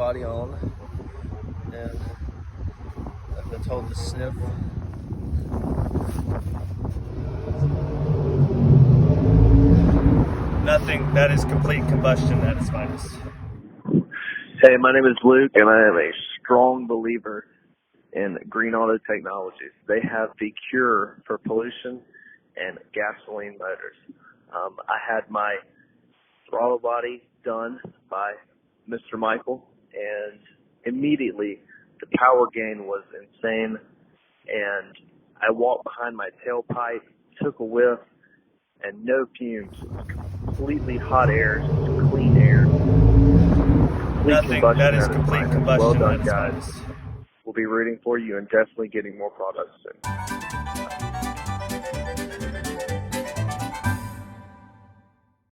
body on, and I've been told to sniff. Nothing. That is complete combustion at its finest. Hey, my name is Luke, and I am a strong believer in Green Auto Technologies. They have the cure for pollution and gasoline motors. I had my throttle body done by Mr. Michael, and immediately the power gain was insane, and I walked behind my tailpipe, took a whiff, and no fumes. Completely hot air, clean air. Nothing. That is complete combustion. Well done, guys. We'll be rooting for you and definitely getting more products soon.